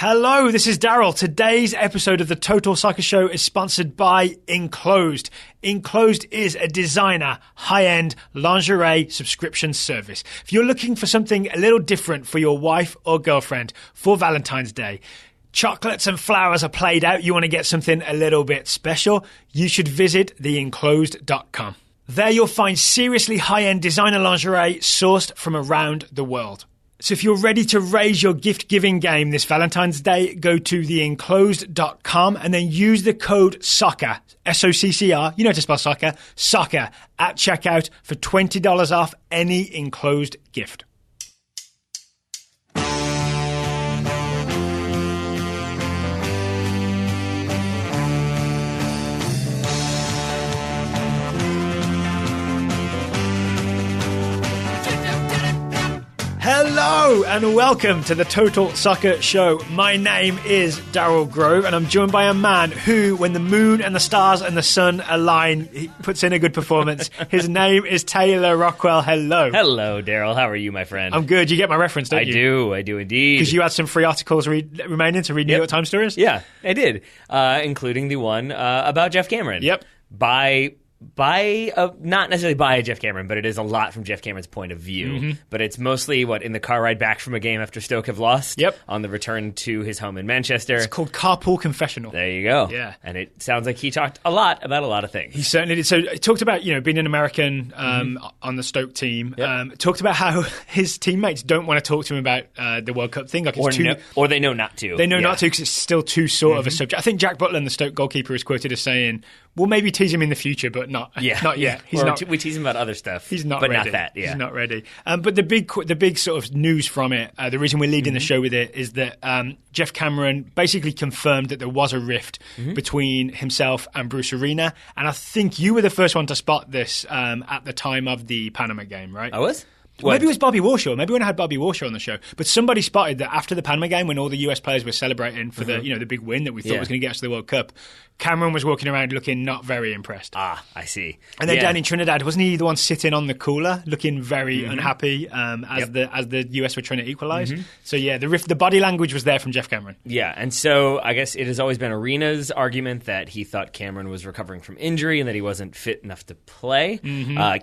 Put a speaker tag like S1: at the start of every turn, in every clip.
S1: Hello, this is Daryl. Today's episode of the Total Soccer Show is sponsored by Enclosed. Enclosed is a designer, high-end lingerie subscription service. If you're looking for something a little different for your wife or girlfriend for Valentine's Day, chocolates and flowers are played out, you want to get something a little bit special, you should visit theenclosed.com. There you'll find seriously high-end designer lingerie sourced from around the world. So if you're ready to raise your gift-giving game this Valentine's Day, go to theenclosed.com and then use the code SOCCER, S-O-C-C-R, you know how to spell soccer, SOCCER, at checkout for $20 off any Enclosed gift. Hello and welcome to the Total Soccer Show. My name is Daryl Grove and I'm joined by a man who, when the moon and the stars and the sun align, he puts in a good performance. His name is Taylor Rockwell. Hello.
S2: Hello, Daryl. How are you, my friend?
S1: I'm good. You get my reference, don't you?
S2: I do indeed.
S1: Because you had some free articles remaining to read New York Times stories?
S2: Yeah, I did, including the one about Geoff Cameron.
S1: Yep.
S2: Not necessarily by Geoff Cameron, but it is a lot from Geoff Cameron's point of view. Mm-hmm. But it's mostly in the car ride back from a game after Stoke have lost.
S1: Yep.
S2: On the return to his home in Manchester.
S1: It's called Carpool Confessional.
S2: There you go.
S1: Yeah.
S2: And it sounds like he talked a lot about a lot of things.
S1: He certainly did. So he talked about, being an American on the Stoke team.
S2: Yep.
S1: Talked about how his teammates don't want to talk to him about the World Cup thing.
S2: Or they know not to.
S1: They know not to because it's still too sort of a subject. I think Jack Butland, the Stoke goalkeeper, is quoted as saying, we'll maybe tease him in the future, but not yet.
S2: We tease him about other stuff.
S1: He's not
S2: but
S1: ready.
S2: Not that, yeah.
S1: He's not ready. But the big sort of news from it, the reason we're leading the show with it is that Geoff Cameron basically confirmed that there was a rift between himself and Bruce Arena. And I think you were the first one to spot this at the time of the Panama game, right?
S2: I was?
S1: Maybe it was Bobby Warshaw. Maybe when I had Bobby Warshaw on the show. But somebody spotted that after the Panama game, when all the US players were celebrating for the big win that we thought was going to get us to the World Cup, Cameron was walking around looking not very impressed.
S2: Ah, I see.
S1: And then down in Trinidad, wasn't he the one sitting on the cooler, looking very unhappy as the US were trying to equalise? So the body language was there from Geoff Cameron.
S2: Yeah, and so I guess it has always been Arena's argument that he thought Cameron was recovering from injury and that he wasn't fit enough to play.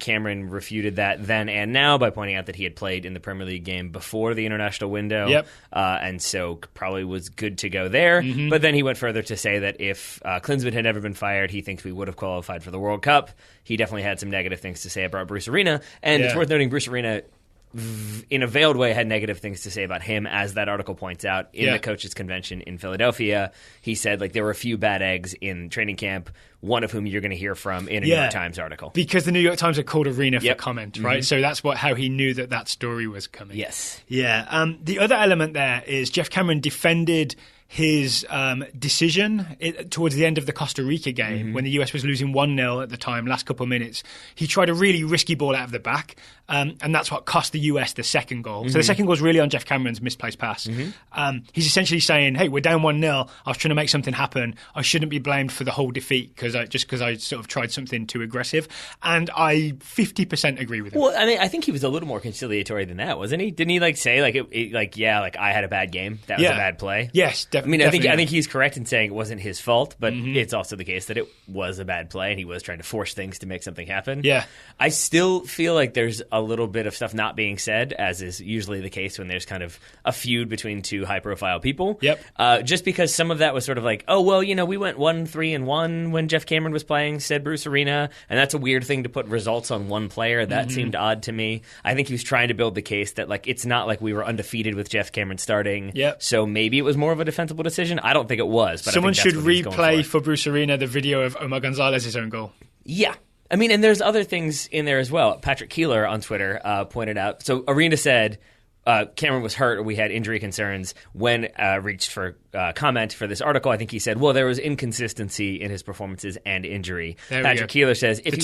S2: Cameron refuted that then and now by pointing out that he had played in the Premier League game before the international window, and so probably was good to go there. But then he went further to say that if Klinsmann had never been fired, he thinks we would have qualified for the World Cup. He definitely had some negative things to say about Bruce Arena, and it's worth noting Bruce Arena, in a veiled way, had negative things to say about him, as that article points out, in the coaches' convention in Philadelphia. He said there were a few bad eggs in training camp, one of whom you're going to hear from in a New York Times article. Because
S1: the New York Times had called Arena for comment, right? So that's how he knew that story was coming.
S2: Yes.
S1: Yeah. The other element there is Geoff Cameron defended his decision towards the end of the Costa Rica game when the US was losing 1-0 at the time, last couple of minutes. He tried a really risky ball out of the back, and that's what cost the US the second goal. So the second goal was really on Geoff Cameron's misplaced pass. He's essentially saying, hey, we're down 1-0. I was trying to make something happen. I shouldn't be blamed for the whole defeat because I sort of tried something too aggressive. And I 50% agree with him.
S2: Well, I mean, I think he was a little more conciliatory than that, wasn't he? Didn't he say I had a bad game? That was a bad play?
S1: Yes,
S2: I mean, I think he's correct in saying it wasn't his fault, but it's also the case that it was a bad play and he was trying to force things to make something happen.
S1: Yeah.
S2: I still feel like there's a little bit of stuff not being said, as is usually the case when there's kind of a feud between two high-profile people.
S1: Yep.
S2: Just because some of that was sort of like, oh, well, we went 1-3-1 when Geoff Cameron was playing, said Bruce Arena, and that's a weird thing to put results on one player. That seemed odd to me. I think he was trying to build the case that it's not like we were undefeated with Geoff Cameron starting, so maybe it was more of a defensible decision. I don't think it was. But
S1: someone
S2: I think
S1: should replay for Bruce Arena the video of Omar Gonzalez's own goal.
S2: Yeah. I mean, and there's other things in there as well. Patrick Keeler on Twitter pointed out. So Arena said Cameron was hurt or we had injury concerns when reached for comment for this article. I think he said, well, there was inconsistency in his performances and injury. Patrick Keeler says if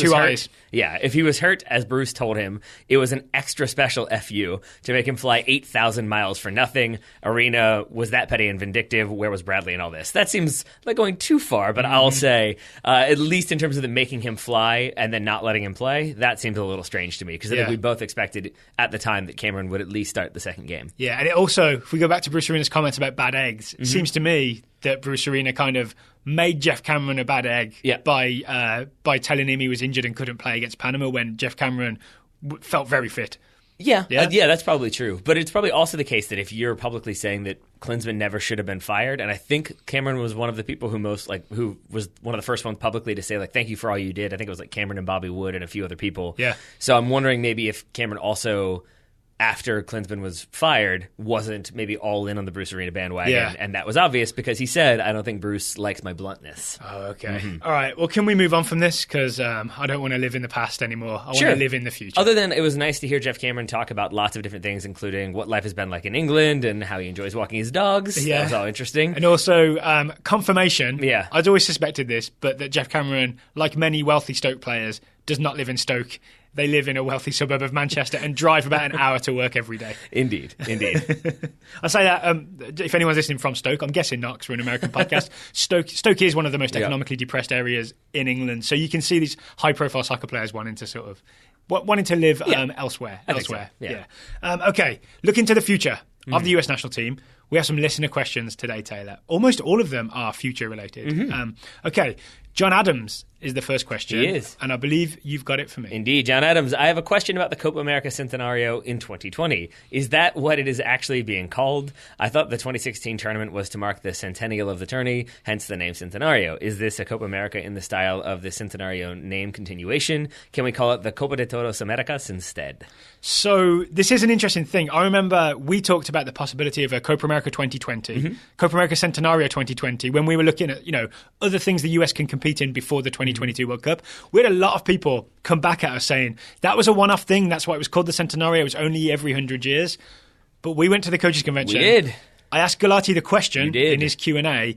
S2: he was hurt, as Bruce told him, it was an extra special FU to make him fly 8,000 miles for nothing. Arena was that petty and vindictive. Where was Bradley in all this? That seems like going too far, but I'll say, at least in terms of the making him fly and then not letting him play, that seems a little strange to me because I think we both expected at the time that Cameron would at least start the second game.
S1: Yeah, and it also, if we go back to Bruce Arena's comments about bad eggs, it seems to me that Bruce Arena kind of made Geoff Cameron a bad egg by telling him he was injured and couldn't play against Panama when Geoff Cameron felt very fit.
S2: Yeah, that's probably true. But it's probably also the case that if you're publicly saying that Klinsmann never should have been fired, and I think Cameron was one of the people who was one of the first ones publicly to say, like, thank you for all you did. I think it was like Cameron and Bobby Wood and a few other people.
S1: Yeah.
S2: So I'm wondering maybe if Cameron also, after Klinsmann was fired, wasn't maybe all in on the Bruce Arena bandwagon.
S1: Yeah.
S2: And that was obvious because he said, I don't think Bruce likes my bluntness.
S1: Oh, okay. All right. Well, can we move on from this? Because I don't want to live in the past anymore. I want to live in the future.
S2: Other than it was nice to hear Geoff Cameron talk about lots of different things, including what life has been like in England and how he enjoys walking his dogs.
S1: Yeah.
S2: That was all interesting.
S1: And also confirmation.
S2: Yeah.
S1: I'd always suspected this, but that Geoff Cameron, like many wealthy Stoke players, does not live in Stoke. They live in a wealthy suburb of Manchester and drive about an hour to work every day.
S2: Indeed.
S1: I say that if anyone's listening from Stoke, I'm guessing not because we're an American podcast. Stoke is one of the most economically depressed areas in England. So you can see these high-profile soccer players wanting to live elsewhere.
S2: So. Yeah.
S1: Okay, looking to the future of the US national team. We have some listener questions today, Taylor. Almost all of them are future-related. Okay, John Adams is the first question.
S2: He is.
S1: And I believe you've got it for me.
S2: Indeed. John Adams, I have a question about the Copa America Centenario in 2020. Is that what it is actually being called? I thought the 2016 tournament was to mark the centennial of the tourney, hence the name Centenario. Is this a Copa America in the style of the Centenario name continuation? Can we call it the Copa de Todos Americas instead?
S1: So this is an interesting thing. I remember we talked about the possibility of a Copa America 2020, Copa America Centenario 2020, when we were looking at, other things the US can compete in before the 2022 World Cup. We had a lot of people come back at us saying that was a one-off thing. That's why it was called the Centenario. It was only every 100 years. But we went to the coaches convention.
S2: We did.
S1: I asked Galati the question in his Q&A,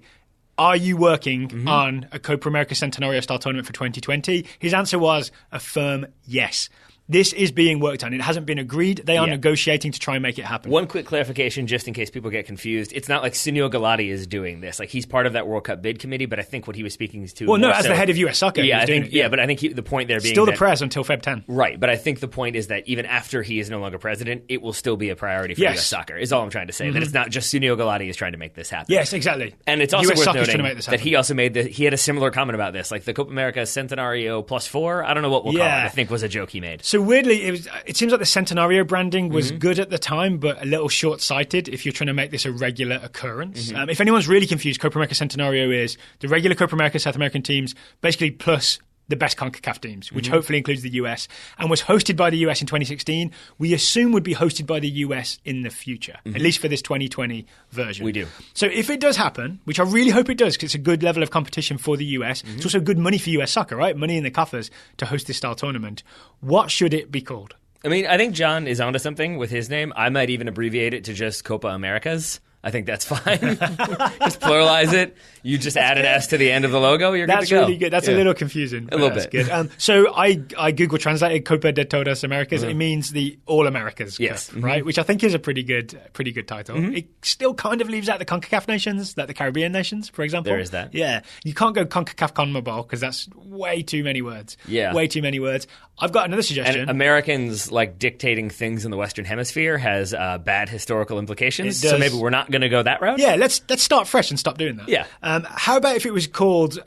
S1: are you working on a Copa America Centenario style tournament for 2020? His answer was a firm yes. This is being worked on. It hasn't been agreed. They are negotiating to try and make it happen.
S2: One quick clarification, just in case people get confused. It's not like Sunil Gulati is doing this. Like, he's part of that World Cup bid committee, but I think what he was speaking to...
S1: Well, no, as the head of US Soccer.
S2: Yeah, but I think the point there being...
S1: Still the press until Feb 10.
S2: Right, but I think the point is that even after he is no longer president, it will still be a priority for US Soccer, is all I'm trying to say. That it's not just Sunil Gulati is trying to make this happen.
S1: Yes, exactly.
S2: And it's also
S1: US
S2: worth noting
S1: that
S2: he also he had a similar comment about this. Like, the Copa America Centenario +4, I don't know what we'll call it, I think was a joke he made.
S1: So weirdly, it seems like the Centenario branding was good at the time, but a little short-sighted if you're trying to make this a regular occurrence. If anyone's really confused, Copa America Centenario is the regular Copa America South American teams, basically plus the best CONCACAF teams, which hopefully includes the US, and was hosted by the US in 2016. We assume would be hosted by the US in the future, at least for this 2020 version.
S2: We do.
S1: So if it does happen, which I really hope it does, because it's a good level of competition for the US, it's also good money for US soccer, right? Money in the coffers to host this style tournament. What should it be called?
S2: I mean, I think John is onto something with his name. I might even abbreviate it to just Copa Americas. I think that's fine. Just pluralize it. You just add an S to the end of the logo. You're good to go.
S1: That's really good. That's a little confusing.
S2: A little bit.
S1: Good. So I Google translated Copa de Todas Americas. It means the All Americas Cup, right? Which I think is a pretty good title. It still kind of leaves out the CONCACAF nations, like the Caribbean nations, for example.
S2: There is that.
S1: Yeah. You can't go CONCACAF CONMEBOL because that's way too many words.
S2: Yeah.
S1: Way too many words. I've got another suggestion.
S2: And Americans, like, dictating things in the Western Hemisphere has bad historical implications. So maybe we're not going to go that route.
S1: Yeah, let's start fresh and stop doing that.
S2: Yeah.
S1: How about if it was called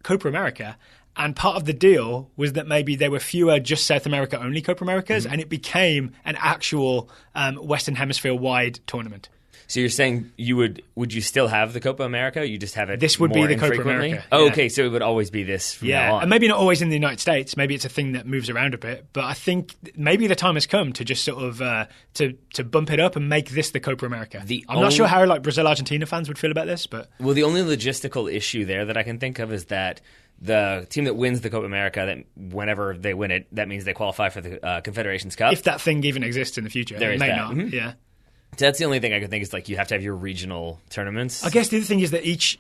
S1: Copa America, and part of the deal was that maybe there were fewer just South America only Copa Americas, and it became an actual Western Hemisphere wide tournament.
S2: So you're saying would you still have the Copa America? You just have it.
S1: This would
S2: more
S1: be the Copa
S2: infrequently?
S1: America.
S2: Oh,
S1: yeah.
S2: okay. So it would always be this from now on.
S1: And maybe not always in the United States. Maybe it's a thing that moves around a bit. But I think maybe the time has come to just sort of to bump it up and make this the Copa America. I'm not sure how like Brazil Argentina fans would feel about this, but
S2: the only logistical issue there that I can think of is that the team that wins the Copa America, that whenever they win it, that means they qualify for the Confederations Cup.
S1: If that thing even exists in the future,
S2: there
S1: it
S2: is
S1: may
S2: that.
S1: not. Yeah.
S2: So that's the only thing I can think is like you have to have your regional tournaments.
S1: I guess the other thing is that each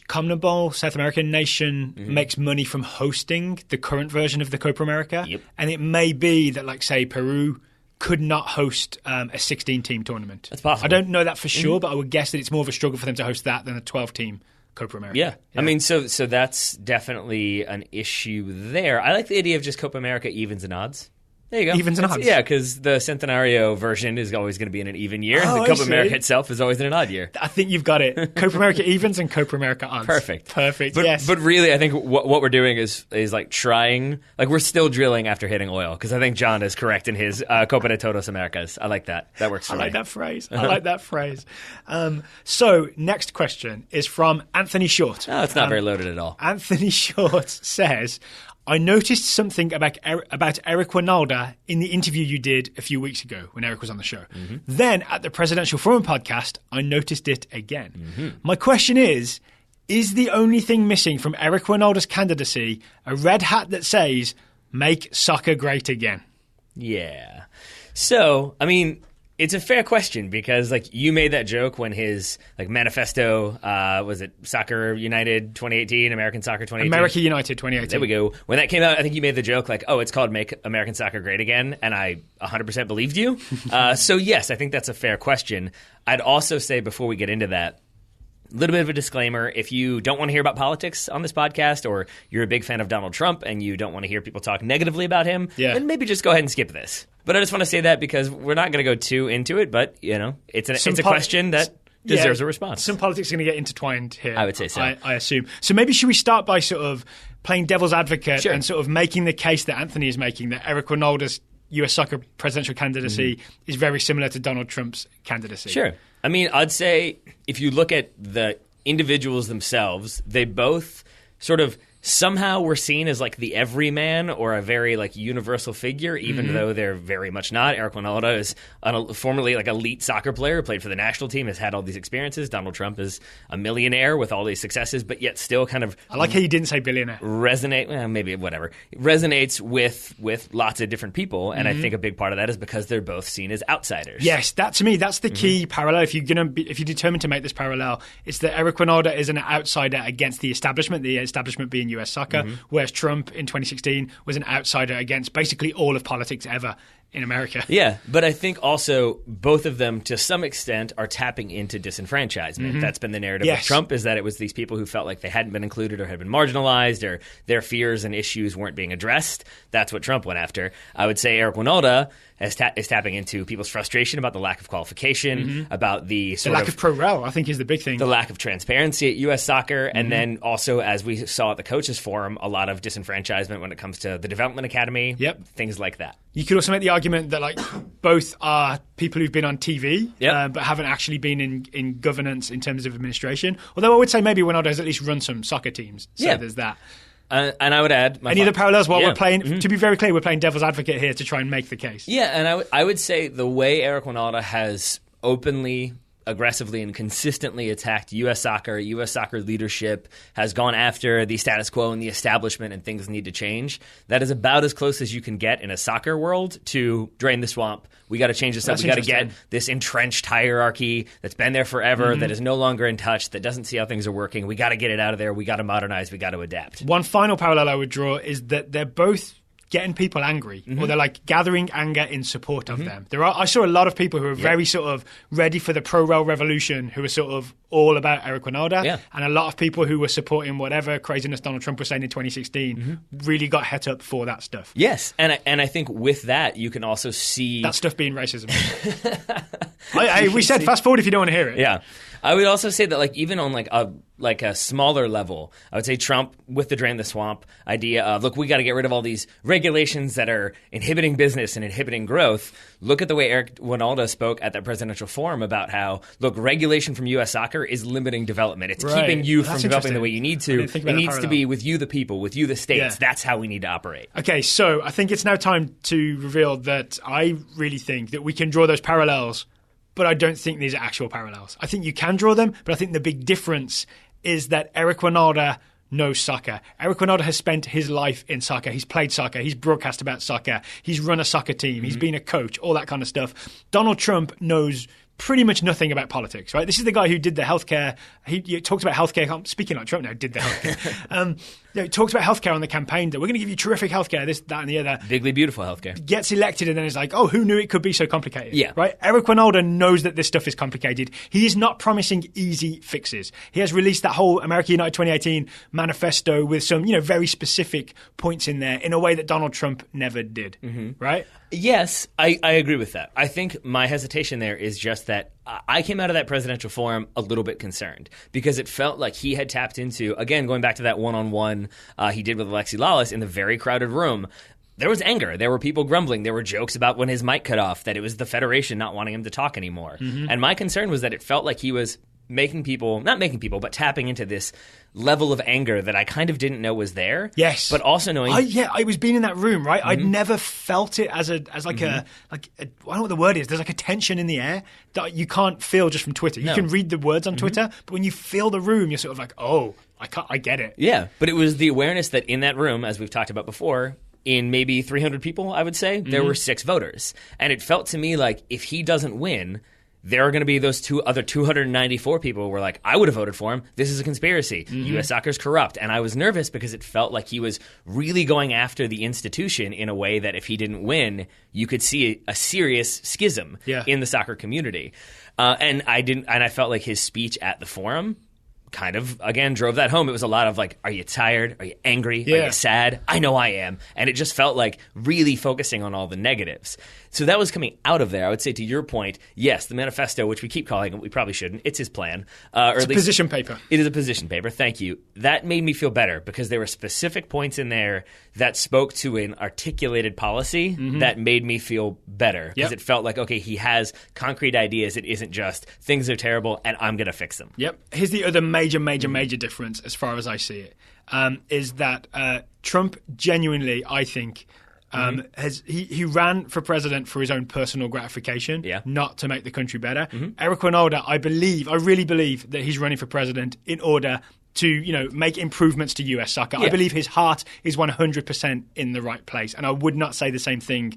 S1: CONMEBOL South American nation makes money from hosting the current version of the Copa America.
S2: Yep.
S1: And it may be that, like, say, Peru could not host a 16-team tournament.
S2: That's possible.
S1: I don't know that for sure, but I would guess that it's more of a struggle for them to host that than a 12-team Copa America.
S2: Yeah. I mean, so that's definitely an issue there. I like the idea of just Copa America evens and odds. There you go.
S1: Evens and odds.
S2: Yeah, because the Centenario version is always going to be in an even year.
S1: Oh,
S2: the Copa America itself is always in an odd year.
S1: I think you've got it. Copa America evens and Copa America odds.
S2: Perfect.
S1: Yes.
S2: But really, I think what we're doing is like trying, like we're still drilling after hitting oil, because I think John is correct in his Copa de Todos Americas. I like that. That works for me.
S1: I like that phrase. So next question is from Anthony Short.
S2: Oh, it's not very loaded at all.
S1: Anthony Short says, I noticed something about Eric Wynalda in the interview you did a few weeks ago when Eric was on the show. Mm-hmm. Then at the Presidential Forum podcast, I noticed it again. Mm-hmm. My question is the only thing missing from Eric Wynalda's candidacy a red hat that says, make soccer great again?
S2: Yeah. So, I mean, it's a fair question, because like you made that joke when his like manifesto, was it Soccer United 2018, American Soccer 2018?
S1: America United 2018.
S2: There we go. When that came out, I think you made the joke like, oh, it's called Make American Soccer Great Again, and I 100% believed you. So yes, I think that's a fair question. I'd also say before we get into that, a little bit of a disclaimer. If you don't want to hear about politics on this podcast, or you're a big fan of Donald Trump and you don't want to hear people talk negatively about him, then maybe just go ahead and skip this. But I just want to say that because we're not going to go too into it, but you know, it's a question that deserves a response. Some
S1: politics are going to get intertwined here.
S2: I would say so.
S1: I assume. So maybe should we start by sort of playing devil's advocate and sort of making the case that Anthony is making, that Eric Wynalda's U.S. soccer presidential candidacy is very similar to Donald Trump's candidacy?
S2: Sure. I mean, I'd say if you look at the individuals themselves, they both sort of somehow were seen as like the everyman or a very like universal figure, even though they're very much not. Eric Wynalda is formerly like elite soccer player, played for the national team, has had all these experiences. Donald Trump is a millionaire with all these successes, but yet still kind of...
S1: I like how you didn't say billionaire.
S2: Resonates with lots of different people, and I think a big part of that is because they're both seen as outsiders.
S1: Yes, that to me, that's the key parallel. If you're determined to make this parallel, it's that Eric Wynalda is an outsider against the establishment being US soccer, whereas Trump in 2016 was an outsider against basically all of politics ever in America.
S2: Yeah, but I think also both of them, to some extent, are tapping into disenfranchisement. That's been the narrative of Trump, is that it was these people who felt like they hadn't been included or had been marginalized, or their fears and issues weren't being addressed. That's what Trump went after. I would say Eric Wynalda is tapping into people's frustration about the lack of qualification, about the
S1: lack of pro-rel, I think, is the big thing.
S2: The lack of transparency at U.S. soccer, and then also, as we saw at the Coaches Forum, a lot of disenfranchisement when it comes to the Development Academy, things like that.
S1: You could also make the argument that like both are people who've been on TV, but haven't actually been in governance in terms of administration. Although I would say maybe Wynalda has at least run some soccer teams, so there's that.
S2: And I would add...
S1: Any other parallels while we're playing... To be very clear, we're playing devil's advocate here to try and make the case.
S2: Yeah, and I would say the way Eric Wynalda has openly, aggressively, and consistently attacked U.S. soccer leadership, has gone after the status quo and the establishment and things need to change, that is about as close as you can get in a soccer world to drain the swamp. We got to change this up. We got to get this entrenched hierarchy that's been there forever, that is no longer in touch, that doesn't see how things are working. We got to get it out of there. We got to modernize. We got to adapt.
S1: One final parallel I would draw is that they're both getting people angry, or they're like gathering anger in support of them. I saw a lot of people who are very sort of ready for the pro-rel revolution, who are sort of all about Eric Wynalda, and a lot of people who were supporting whatever craziness Donald Trump was saying in 2016 really got het up for that stuff.
S2: Yes, and I think with that you can also see
S1: that stuff being racism. We said fast forward if you don't want to hear it.
S2: Yeah. I would also say that, like, even on like a smaller level, I would say Trump with the drain the swamp idea of, look, we got to get rid of all these regulations that are inhibiting business and inhibiting growth. Look at the way Eric Wynalda spoke at that presidential forum about how, look, regulation from U.S. soccer is limiting development. It's keeping you from developing the way you need to. It needs to be with you, the people, with you, the states. Yeah. That's how we need to operate.
S1: Okay, so I think it's now time to reveal that I really think that we can draw those parallels, but I don't think these are actual parallels. I think you can draw them, but I think the big difference is that Eric Wynalda knows soccer. Eric Wynalda has spent his life in soccer. He's played soccer. He's broadcast about soccer. He's run a soccer team. He's been a coach, all that kind of stuff. Donald Trump knows pretty much nothing about politics, right? This is the guy who did the healthcare. He talked about healthcare. Speaking like Trump now, did the healthcare. He talked about healthcare on the campaign that we're going to give you terrific healthcare, this, that, and the other.
S2: Bigly beautiful healthcare.
S1: Gets elected and then is like, oh, who knew it could be so complicated?
S2: Yeah.
S1: Right? Eric Wynalda knows that this stuff is complicated. He is not promising easy fixes. He has released that whole America United 2018 manifesto with some, very specific points in there in a way that Donald Trump never did. Right?
S2: Yes, I agree with that. I think my hesitation there is just that I came out of that presidential forum a little bit concerned because it felt like he had tapped into, again, going back to that one-on-one he did with Alexi Lawless in the very crowded room. There was anger. There were people grumbling. There were jokes about when his mic cut off, that it was the Federation not wanting him to talk anymore. And my concern was that it felt like he was but tapping into this level of anger that I kind of didn't know was there.
S1: Yes.
S2: But also knowing...
S1: I was being in that room, right? I'd never felt it as like a I don't know what the word is. There's like a tension in the air that you can't feel just from Twitter. You can read the words on Twitter, but when you feel the room, you're sort of like, oh, I get it.
S2: Yeah, but it was the awareness that in that room, as we've talked about before, in maybe 300 people, I would say, there were 6 voters. And it felt to me like if he doesn't win, there are going to be those other 294 people who were like, I would have voted for him. This is a conspiracy. U.S. soccer's corrupt. And I was nervous because it felt like he was really going after the institution in a way that if he didn't win, you could see a serious schism in the soccer community. And I felt like his speech at the forum kind of, again, drove that home. It was a lot of like, are you tired? Are you angry? Are you sad? I know I am. And it just felt like really focusing on all the negatives. So that was coming out of there. I would say to your point, yes, the manifesto, which we keep calling it, we probably shouldn't. It's his plan.
S1: It's a position paper.
S2: It is a position paper. Thank you. That made me feel better because there were specific points in there that spoke to an articulated policy that made me feel better because it felt like, okay, he has concrete ideas. It isn't just things are terrible and I'm going to fix them.
S1: Yep. Here's the other major difference as far as I see it, is that Trump genuinely, I think, he ran for president for his own personal gratification, not to make the country better. Eric Wynalda, I really believe that he's running for president in order to, make improvements to US soccer. I believe his heart is 100% in the right place. And I would not say the same thing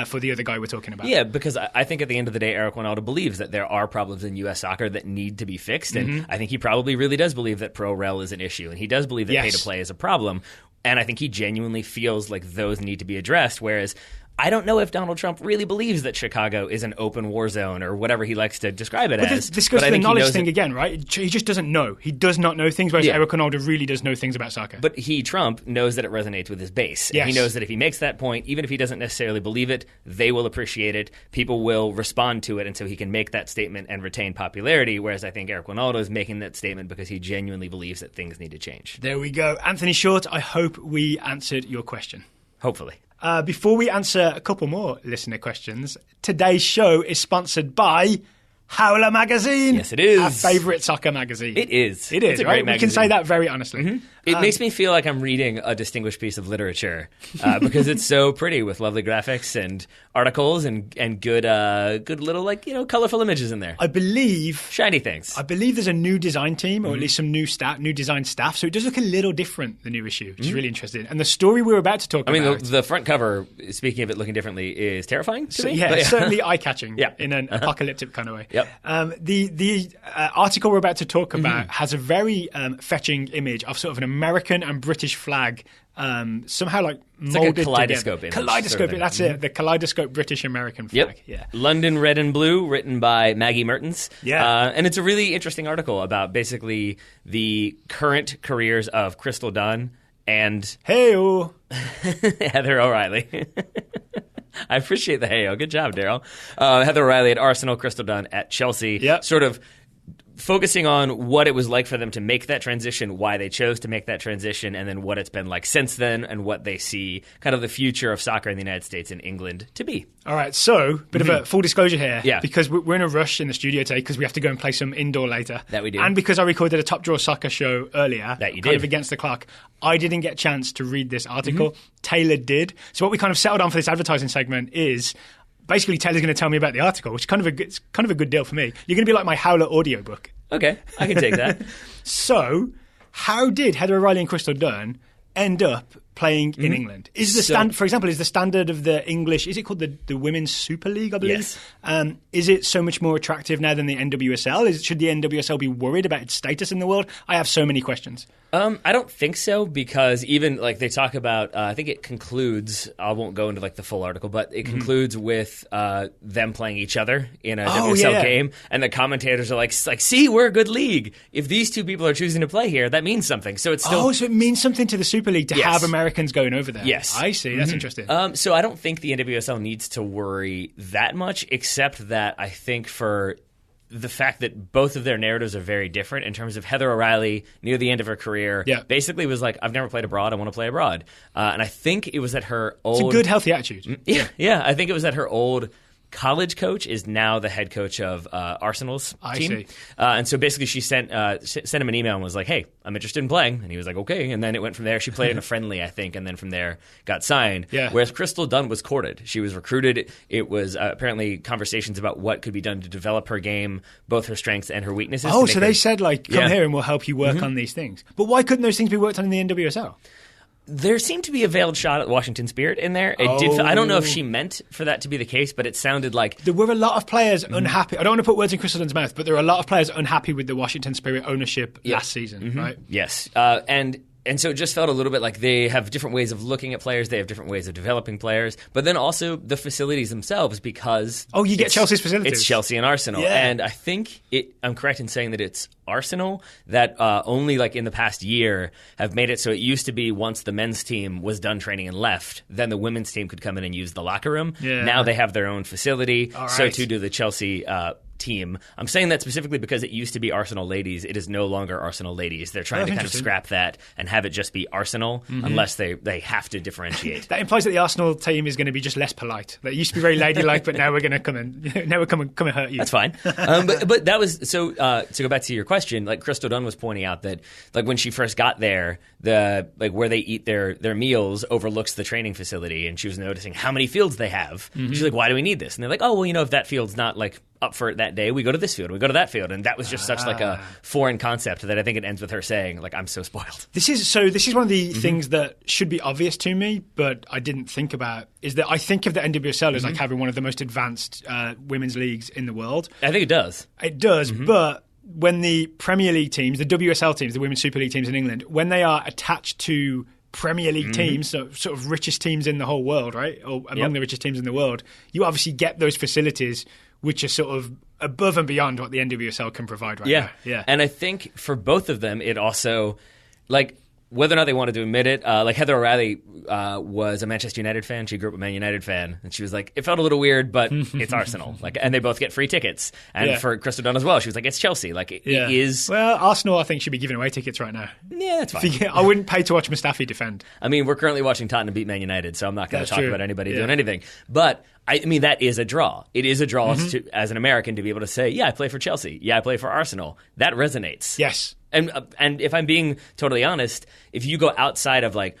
S1: for the other guy we're talking about.
S2: Yeah, because I think at the end of the day, Eric Wynalda believes that there are problems in US soccer that need to be fixed. And I think he probably really does believe that pro-rel is an issue. And he does believe that pay-to-play is a problem. And I think he genuinely feels like those need to be addressed, whereas I don't know if Donald Trump really believes that Chicago is an open war zone or whatever he likes to describe it as.
S1: This goes to the knowledge thing again, right? He just doesn't know. He does not know things, whereas Eric Wynalda really does know things about soccer.
S2: But Trump, knows that it resonates with his base.
S1: Yes.
S2: And he knows that if he makes that point, even if he doesn't necessarily believe it, they will appreciate it. People will respond to it, and so he can make that statement and retain popularity, whereas I think Eric Wynalda is making that statement because he genuinely believes that things need to change.
S1: There we go. Anthony Short, I hope we answered your question.
S2: Hopefully.
S1: Before we answer a couple more listener questions, today's show is sponsored by Howler magazine.
S2: Yes, it is.
S1: Our favourite soccer magazine.
S2: It is.
S1: It is, right? We can say that very honestly.
S2: It makes me feel like I'm reading a distinguished piece of literature because it's so pretty with lovely graphics and articles and good little colorful images in there.
S1: I believe
S2: shiny things.
S1: I believe there's a new design team, or at least some new design staff. So it does look a little different, the new issue, which is really interesting. And the story we're about to talk about.
S2: The front cover, speaking of it looking differently, is terrifying to me.
S1: Yeah, certainly eye-catching in an apocalyptic kind of way.
S2: Yep.
S1: The article we're about to talk about has a very fetching image of sort of an American and British flag somehow molded
S2: like a kaleidoscope
S1: together.
S2: Image,
S1: kaleidoscope,
S2: sort of
S1: that's it. The kaleidoscope British-American flag.
S2: Yep. London Red and Blue, written by Maggie Merten.
S1: Yeah.
S2: And it's a really interesting article about basically the current careers of Crystal Dunn and
S1: Heyo
S2: Heather O'Reilly. I appreciate the heyo. Good job, Daryl. Heather O'Reilly at Arsenal, Crystal Dunn at Chelsea.
S1: Yep.
S2: Sort of focusing on what it was like for them to make that transition, why they chose to make that transition, and then what it's been like since then, and what they see kind of the future of soccer in the United States and England to be.
S1: All right, so bit of a full disclosure here.
S2: Yeah.
S1: Because we're in a rush in the studio today because we have to go and play some indoor later.
S2: That we do.
S1: And because I recorded a Top Draw Soccer show earlier,
S2: that you
S1: kind
S2: did.
S1: of against the clock, I didn't get a chance to read this article. Taylor did. So what we kind of settled on for this advertising segment is basically Taylor's going to tell me about the article, which is kind of a good deal for me. You're going to be like my Howler audiobook.
S2: Okay, I can take that.
S1: So, how did Heather O'Reilly and Crystal Dunn end up playing in England? Is the for example, is the standard of the English, is it called the Women's Super League, I believe?
S2: Yes.
S1: Is it so much more attractive now than the NWSL? Should the NWSL be worried about its status in the world? I have so many questions.
S2: I don't think so, because even they talk about, I think it concludes, I won't go into the full article, but it concludes with them playing each other in a WSL game, and the commentators are like, see, we're a good league. If these two people are choosing to play here, that means something. So it's still...
S1: Oh, so it means something to the Super League to have American Americans going over there.
S2: Yes.
S1: I see. That's interesting.
S2: So I don't think the NWSL needs to worry that much, except that I think for the fact that both of their narratives are very different in terms of Heather O'Reilly, near the end of her career, basically was like, I've never played abroad, I want to play abroad. And I think it was at her old...
S1: It's a good, healthy attitude.
S2: Yeah, I think it was at her old college coach is now the head coach of Arsenal's team.
S1: I see.
S2: And so basically she sent him an email and was like, hey, I'm interested in playing. And he was like, okay. And then it went from there. She played in a friendly, I think, and then from there got signed.
S1: Yeah.
S2: Whereas Crystal Dunn was courted. She was recruited. It was apparently conversations about what could be done to develop her game, both her strengths and her weaknesses.
S1: Oh, so they said, like, come here and we'll help you work on these things. But why couldn't those things be worked on in the NWSL?
S2: There seemed to be a veiled shot at Washington Spirit in there. I don't know if she meant for that to be the case, but it sounded like...
S1: There were a lot of players unhappy. I don't want to put words in Crystal Dunn's mouth, but there were a lot of players unhappy with the Washington Spirit ownership last season, right?
S2: Yes. And so it just felt a little bit like they have different ways of looking at players. They have different ways of developing players. But then also the facilities themselves, because...
S1: Oh, you get Chelsea's facilities.
S2: It's Chelsea and Arsenal.
S1: Yeah.
S2: And I think I'm correct in saying that it's Arsenal that only like in the past year have made it so it used to be once the men's team was done training and left, then the women's team could come in and use the locker room.
S1: Yeah.
S2: Now they have their own facility.
S1: All right.
S2: So too do the Chelsea team. I'm saying that specifically because it used to be Arsenal ladies. It is no longer Arsenal ladies. They're trying to kind of scrap that and have it just be Arsenal unless they have to differentiate.
S1: That implies that the Arsenal team is going to be just less polite. They used to be very ladylike, but now we're going to come and hurt you.
S2: That's fine. But that was so. To go back to your question, like Crystal Dunn was pointing out that like when she first got there, the like where they eat their meals overlooks the training facility, and she was noticing how many fields they have. She's like, why do we need this? And they're like, oh well, if that field's not like up for it that day, we go to this field, we go to that field, and that was just such like a foreign concept that I think it ends with her saying like, I'm so spoiled.
S1: This is one of the things that should be obvious to me, but I didn't think about, is that I think of the NWSL as like having one of the most advanced women's leagues in the world.
S2: I think it does.
S1: It does, but when the Premier League teams, the WSL teams, the Women's Super League teams in England, when they are attached to Premier League teams, so sort of richest teams in the whole world, right? Or among the richest teams in the world, you obviously get those facilities which are sort of above and beyond what the NWSL can provide right now. Yeah.
S2: And I think for both of them, it also, like, whether or not they wanted to admit it, like Heather O'Reilly was a Manchester United fan. She grew up a Man United fan. And she was like, it felt a little weird, but it's Arsenal. Like, and they both get free tickets. And for Crystal Dunn as well, she was like, it's Chelsea. Like, it is...
S1: Well, Arsenal, I think, should be giving away tickets right now.
S2: Yeah, that's fine.
S1: I wouldn't pay to watch Mustafi defend.
S2: I mean, we're currently watching Tottenham beat Man United, so I'm not going to talk about anybody doing anything. But... I mean, that is a draw. It is a draw as an American to be able to say, yeah, I play for Chelsea. Yeah, I play for Arsenal. That resonates.
S1: Yes.
S2: And if I'm being totally honest, if you go outside of like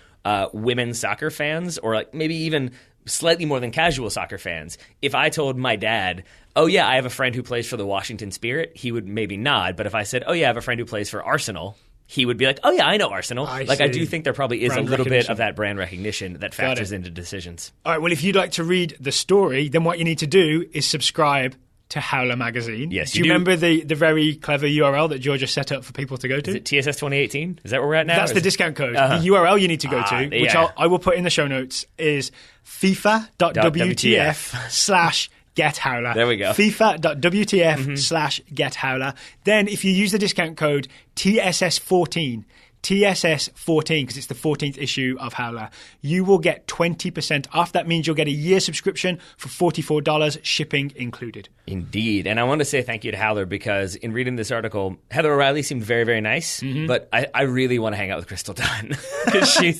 S2: women's soccer fans or like maybe even slightly more than casual soccer fans, if I told my dad, oh yeah, I have a friend who plays for the Washington Spirit, he would maybe nod. But if I said, oh yeah, I have a friend who plays for Arsenal, he would be like, oh yeah, I know Arsenal. I do think there probably is a little bit of that brand recognition that factors into decisions.
S1: All right, well, if you'd like to read the story, then what you need to do is subscribe to Howler magazine.
S2: Yes,
S1: do you remember the very clever URL that Georgia set up for people to go to?
S2: Is it TSS 2018? Is that where we're at now?
S1: That's the discount code. The URL you need to go to, which I will put in the show notes, is FIFA.wtf/Get Howler.
S2: There we go.
S1: FIFA.wtf/Get Howler. Then if you use the discount code TSS14, because it's the 14th issue of Howler, you will get 20% off. That means you'll get a year subscription for $44, shipping included.
S2: Indeed. And I want to say thank you to Howler because in reading this article, Heather O'Reilly seemed very, very nice, but I really want to hang out with Crystal Dunn.
S1: She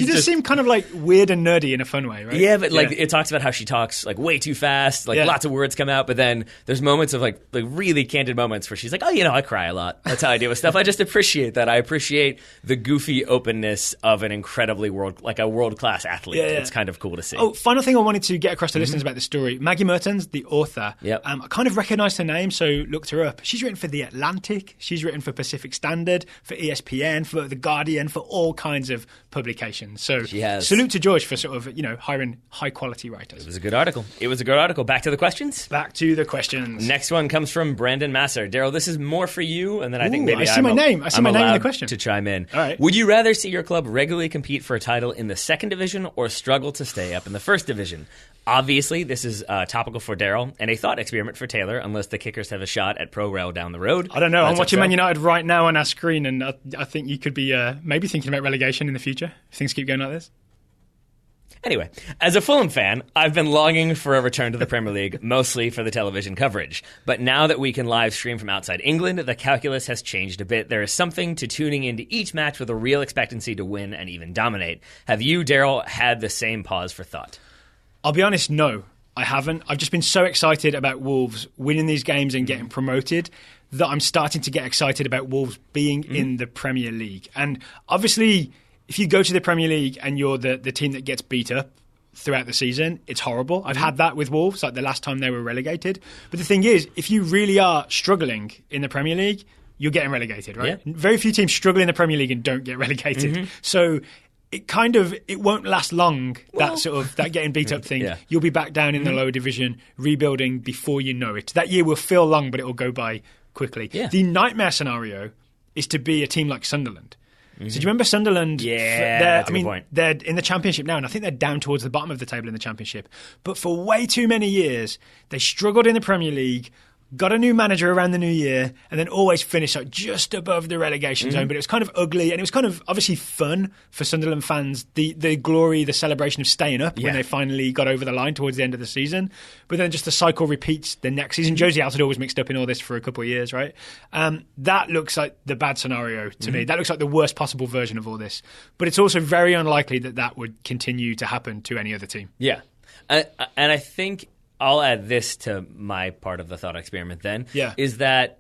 S1: just seemed kind of like weird and nerdy in a fun way, right?
S2: Yeah, but like it talks about how she talks like way too fast, like lots of words come out, but then there's moments of like really candid moments where she's like, oh, I cry a lot. That's how I deal with stuff. I just appreciate that. I appreciate the goofy openness of an incredibly world-class athlete. It's kind of cool to see.
S1: Oh, final thing I wanted to get across to listeners about the story. Maggie Merten, the author, I kind of recognised her name, so looked her up. She's written for The Atlantic. She's written for Pacific Standard, for ESPN, for The Guardian, for all kinds of publications. So salute to George for sort of, hiring high-quality writers.
S2: It was a good article. Back to the questions?
S1: Back to the questions.
S2: Next one comes from Brandon Masser. Daryl, this is more for you, and then I think maybe
S1: I see my name in the question.
S2: To chime in.
S1: All right.
S2: Would you rather see your club regularly compete for a title in the second division or struggle to stay up in the first division? Obviously, this is topical for Daryl and a thought experiment for Taylor, unless the Kickers have a shot at pro rel down the road.
S1: I don't know. I'm watching Man United right now on our screen, and I think you could be maybe thinking about relegation in the future if things keep going like this.
S2: Anyway, as a Fulham fan, I've been longing for a return to the Premier League, mostly for the television coverage. But now that we can live stream from outside England, the calculus has changed a bit. There is something to tuning into each match with a real expectancy to win and even dominate. Have you, Daryl, had the same pause for thought?
S1: I'll be honest, no, I haven't. I've just been so excited about Wolves winning these games and getting promoted that I'm starting to get excited about Wolves being in the Premier League. And obviously, if you go to the Premier League and you're the team that gets beat up throughout the season, it's horrible. I've had that with Wolves, like the last time they were relegated. But the thing is, if you really are struggling in the Premier League, you're getting relegated, right? Yeah. Very few teams struggle in the Premier League and don't get relegated. So it won't last long, that getting beat up thing. Yeah. You'll be back down in the lower division, rebuilding before you know it. That year will feel long, but it will go by quickly. Yeah. The nightmare scenario is to be a team like Sunderland. So do you remember Sunderland?
S2: Yeah, that's a good point.
S1: They're in the Championship now, and I think they're down towards the bottom of the table in the Championship. But for way too many years, they struggled in the Premier League, got a new manager around the new year, and then always finished like just above the relegation zone. But it was kind of ugly, and it was kind of obviously fun for Sunderland fans, the glory, the celebration of staying up when they finally got over the line towards the end of the season. But then just the cycle repeats the next season. Josie Altidore was mixed up in all this for a couple of years, right? That looks like the bad scenario to me. That looks like the worst possible version of all this. But it's also very unlikely that would continue to happen to any other team.
S2: Yeah. And I think I'll add this to my part of the thought experiment then, is that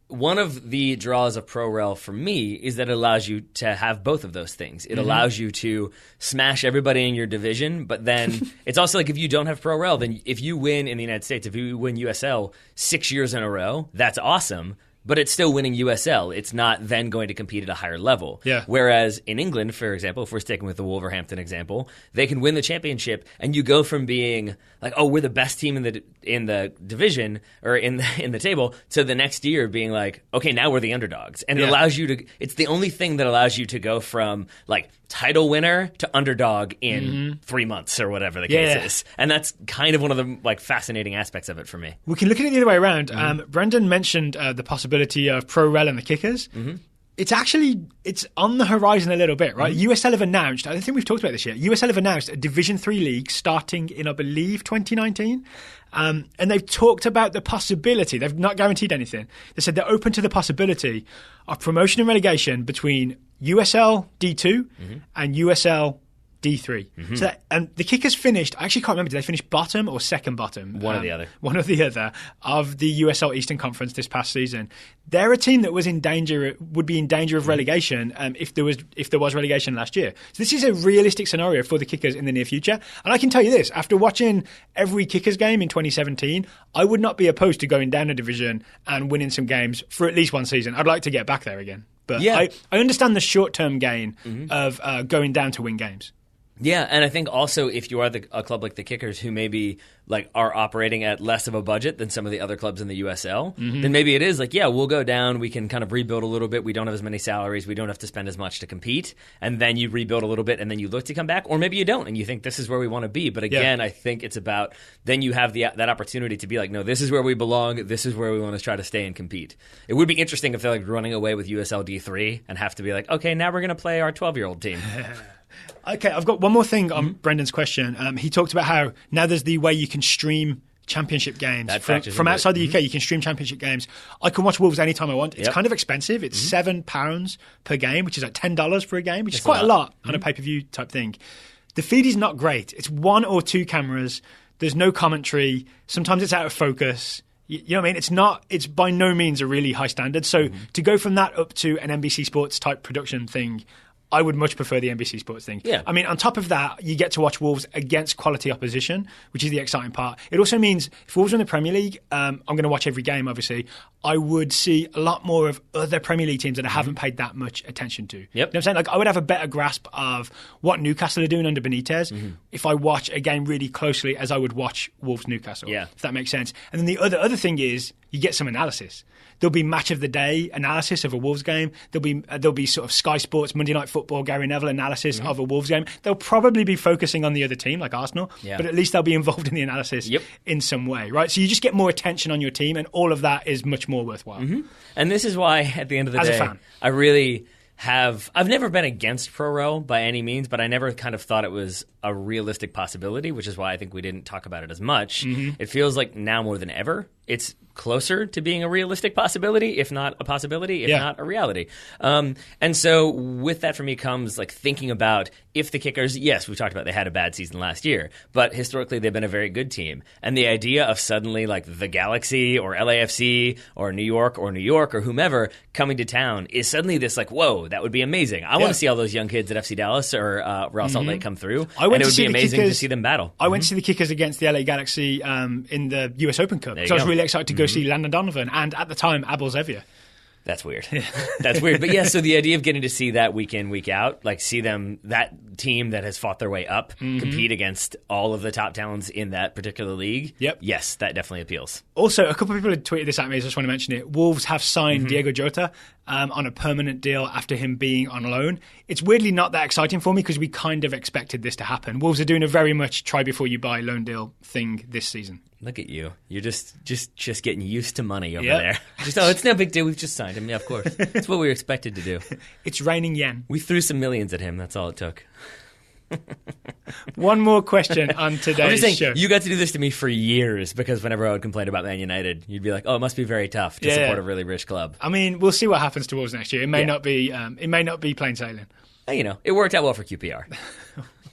S2: one of the draws of ProRel for me is that it allows you to have both of those things. It allows you to smash everybody in your division, but then it's also like if you don't have ProRel, then if you win in the United States, if you win USL 6 years in a row, that's awesome. But it's still winning USL. It's not then going to compete at a higher level. Yeah. Whereas in England, for example, if we're sticking with the Wolverhampton example, they can win the championship, and you go from being like, oh, we're the best team in the division or in the table, to the next year being like, okay, now we're the underdogs, and it allows you to. It's the only thing that allows you to go from like title winner to underdog in 3 months or whatever the case is, and that's kind of one of the like fascinating aspects of it for me.
S1: We can look at it the other way around. Brendan mentioned the possibility of ProRel and the Kickers. It's on the horizon a little bit, right? USL have announced, I don't think we've talked about this yet, USL have announced a Division 3 league starting in, I believe, 2019. And they've talked about the possibility, they've not guaranteed anything, they said they're open to the possibility of promotion and relegation between USL D2 and USL D3. So and the Kickers finished, I actually can't remember, did they finish bottom or second bottom?
S2: One or the other.
S1: One or the other of the USL Eastern Conference this past season. They're a team that would be in danger of relegation if there was relegation last year. So this is a realistic scenario for the Kickers in the near future. And I can tell you this, after watching every Kickers game in 2017, I would not be opposed to going down a division and winning some games for at least one season. I'd like to get back there again. But I understand the short-term gain of going down to win games.
S2: Yeah, and I think also if you are a club like the Kickers who maybe like are operating at less of a budget than some of the other clubs in the USL, then maybe it is like, yeah, we'll go down, we can kind of rebuild a little bit, we don't have as many salaries, we don't have to spend as much to compete, and then you rebuild a little bit and then you look to come back, or maybe you don't and you think this is where we want to be. But again, I think it's about then you have that opportunity to be like, no, this is where we belong, this is where we want to try to stay and compete. It would be interesting if they're like running away with USL D3 and have to be like, okay, now we're going to play our 12-year-old team.
S1: Okay, I've got one more thing on Brendan's question. He talked about how now there's the way you can stream championship games from outside the UK. You can stream championship games. I can watch Wolves anytime I want. It's kind of expensive. It's £7 per game, which is like $10 for a game, which is quite a lot on a pay-per-view type thing. The feed is not great. It's one or two cameras. There's no commentary. Sometimes it's out of focus. You know what I mean? It's by no means a really high standard. So to go from that up to an NBC Sports type production thing, I would much prefer the NBC Sports thing. Yeah. I mean, on top of that, you get to watch Wolves against quality opposition, which is the exciting part. It also means if Wolves are in the Premier League, I'm going to watch every game, obviously. I would see a lot more of other Premier League teams that I haven't paid that much attention to. Yep. You know what I'm saying? Like, I would have a better grasp of what Newcastle are doing under Benitez if I watch a game really closely as I would watch Wolves Newcastle, if that makes sense. And then the other thing is, you get some analysis. There'll be match of the day analysis of a Wolves game. There'll be sort of Sky Sports Monday Night Football Gary Neville analysis of a Wolves game. They'll probably be focusing on the other team, like Arsenal, but at least they'll be involved in the analysis in some way, right? So you just get more attention on your team, and all of that is much more worthwhile.
S2: And this is why, at the end of the
S1: As a
S2: day,
S1: fan.
S2: I've never been against pro rel by any means, but I never kind of thought it was a realistic possibility, which is why I think we didn't talk about it as much. It feels like now more than ever, it's closer to being a realistic possibility, if not a possibility, if not a reality. And so with that for me comes like thinking about if the Kickers, yes, we talked about they had a bad season last year, but historically they've been a very good team. And the idea of suddenly like the Galaxy or LAFC or New York or whomever coming to town is suddenly this like, whoa, that would be amazing. I want to see all those young kids at FC Dallas or Real Salt Lake come through. And it would be amazing to see them battle.
S1: I went to see the Kickers against the LA Galaxy in the US Open Cup. So I was really excited to go see Landon Donovan and at the time Abel Xavier.
S2: That's weird. That's weird. But yeah, so the idea of getting to see that week in, week out, like see them, that team that has fought their way up, compete against all of the top talents in that particular league. Yes, that definitely appeals. Also,
S1: a couple of people had tweeted this at me, so I just want to mention it. Wolves have signed Diego Jota on a permanent deal after him being on loan. It's weirdly not that exciting for me because we kind of expected this to happen. Wolves are doing a very much try before you buy loan deal thing this season.
S2: Look at you. You're just getting used to money over there. It's no big deal. We've just signed him. Yeah, of course. That's what we were expected to do.
S1: It's raining yen.
S2: We threw some millions at him. That's all it took.
S1: One more question on today's show.
S2: You got to do this to me for years because whenever I would complain about Man United, you'd be like, "Oh, it must be very tough to support a really rich club."
S1: I mean, we'll see what happens to Wolves next year. It may not be. It may not be plain sailing.
S2: It worked out well for QPR.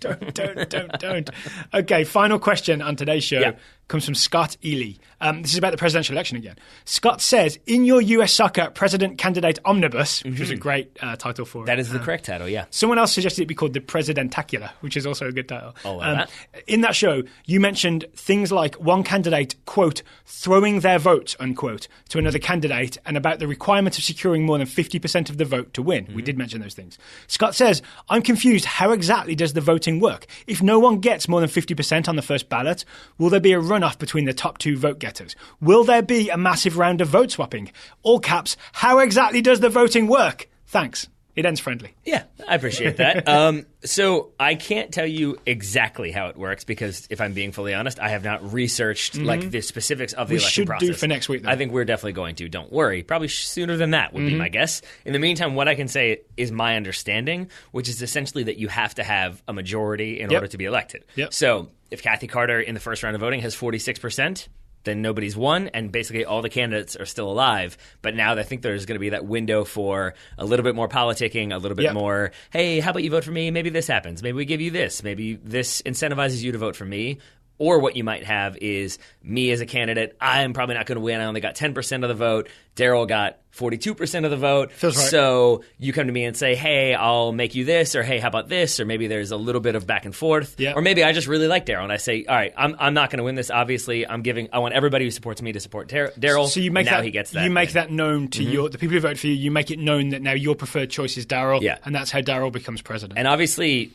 S1: Don't. Okay, final question on today's show comes from Scott Ely. This is about the presidential election again. Scott says, in your US soccer president candidate omnibus, which is a great title for it.
S2: That is the correct title, yeah.
S1: Someone else suggested it be called the Presidentacular, which is also a good title.
S2: Oh, that.
S1: In that show, you mentioned things like one candidate, quote, throwing their vote, unquote, to another candidate, and about the requirement of securing more than 50% of the vote to win. We did mention those things. Scott says, I'm confused. How exactly does the voting work? If no one gets more than 50% on the first ballot, will there be a runoff between the top two vote getters? Will there be a massive round of vote swapping? All caps, how exactly does the voting work? Thanks. It ends friendly.
S2: Yeah, I appreciate that. So I can't tell you exactly how it works because, if I'm being fully honest, I have not researched like the specifics of the election process.
S1: We should do for next week, though.
S2: I think we're definitely going to. Don't worry. Probably sooner than that would be my guess. In the meantime, what I can say is my understanding, which is essentially that you have to have a majority in order to be elected. So if Kathy Carter in the first round of voting has 46%, then nobody's won, and basically all the candidates are still alive. But now I think there's going to be that window for a little bit more politicking, a little bit more, hey, how about you vote for me? Maybe this happens. Maybe we give you this. Maybe this incentivizes you to vote for me. Or what you might have is me as a candidate, I'm probably not going to win. I only got 10% of the vote. Daryl got 42% of the vote.
S1: Feels right.
S2: So you come to me and say, hey, I'll make you this, or hey, how about this? Or maybe there's a little bit of back and forth. Or maybe I just really like Daryl and I say, all right, I'm not going to win this. Obviously, I want everybody who supports me to support Daryl.
S1: So you make he gets that. You make that known to the people who vote for you. You make it known that now your preferred choice is Daryl. And that's how Daryl becomes president.
S2: And obviously,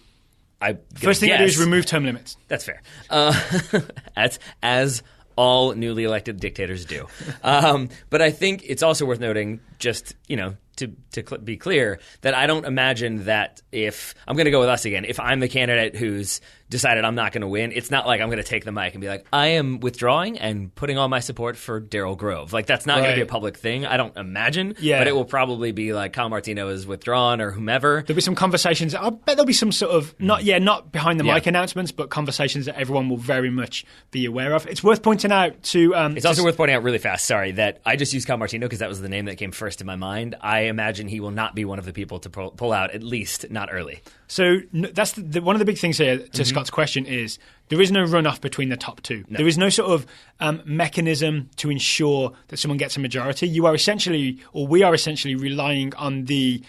S1: first thing I do is remove term limits.
S2: That's fair. As all newly elected dictators do. But I think it's also worth noting, just, to be clear, that I don't imagine that if – I'm going to go with us again. If I'm the candidate who's decided I'm not going to win, it's not like I'm going to take the mic and be like, I am withdrawing and putting all my support for Daryl Grove. Like, that's not going to be a public thing, I don't imagine. But it will probably be like Kyle Martino is withdrawn or whomever.
S1: There'll be some conversations. I bet there'll be some sort of not behind the mic announcements, but conversations that everyone will very much be aware of. It's worth pointing out to
S2: it's also worth pointing out really fast, that I just used Kyle Martino because that was the name that came first in my mind. I imagine he will not be one of the people to pull out, at least not early.
S1: So that's one of the big things here to Scott's question is there is no runoff between the top two. No. There is no sort of mechanism to ensure that someone gets a majority. We are essentially relying on the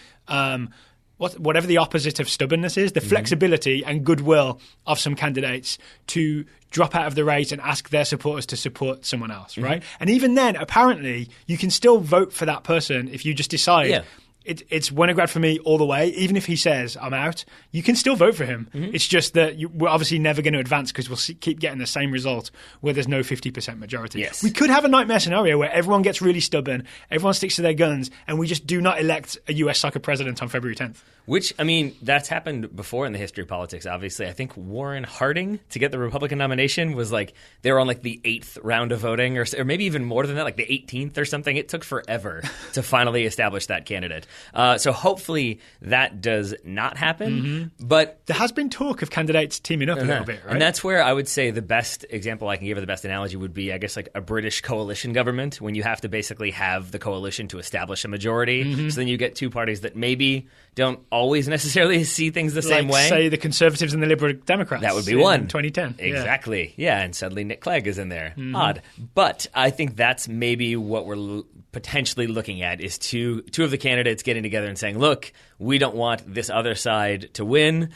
S1: whatever the opposite of stubbornness is, the flexibility and goodwill of some candidates to drop out of the race and ask their supporters to support someone else, right? And even then, apparently, you can still vote for that person if you just decide it's Winograd for me all the way. Even if he says, I'm out, you can still vote for him. Mm-hmm. It's just that we're obviously never going to advance because we'll keep getting the same result where there's no 50% majority.
S2: Yes.
S1: We could have a nightmare scenario where everyone gets really stubborn, everyone sticks to their guns, and we just do not elect a US soccer president on February 10th.
S2: Which, I mean, that's happened before in the history of politics, obviously. I think Warren Harding, to get the Republican nomination, was like, they were on like the 8th round of voting, or maybe even more than that, like the 18th or something. It took forever to finally establish that candidate. So hopefully that does not happen. Mm-hmm. But
S1: there has been talk of candidates teaming up a little bit, right?
S2: And that's where I would say the best example I can give, or the best analogy would be, I guess, like a British coalition government, when you have to basically have the coalition to establish a majority. Mm-hmm. So then you get two parties that maybe don't always necessarily see things the same way.
S1: Say the Conservatives and the Liberal Democrats.
S2: That would be one.
S1: 2010.
S2: Exactly. Yeah, and suddenly Nick Clegg is in there. Mm-hmm. Odd. But I think that's maybe what we're potentially looking at, is two of the candidates getting together and saying, look, we don't want this other side to win.